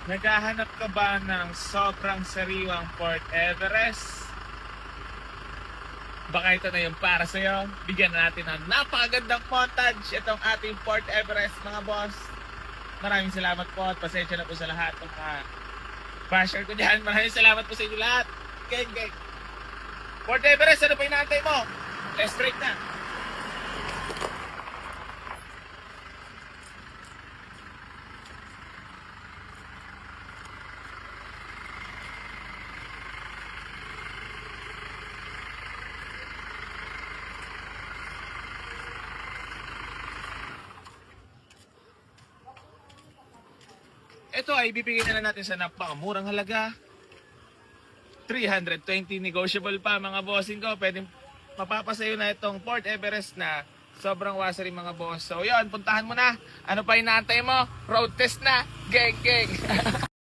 Naghahanap ka ba ng sobrang sariwang Fort Everest? Baka ito na yung para sa'yo. Bigyan natin ng napakagandang montage itong ating Fort Everest, mga boss. Maraming salamat po at pasensya na po sa lahat ng mga basher ko dyan. Maraming salamat po sa inyo lahat. Gang, gang. Fort Everest, ano pa inaantay mo? Let's straight na. Ito ay bibigyan na lang natin sa napakamurang halaga. 320 negotiable pa, mga bossing ko. Pwedeng mapapasayo na itong Fort Everest na sobrang wasaring, mga boss. So yun, puntahan mo na. Ano pa inaantay mo? Road test na. Geng, geng.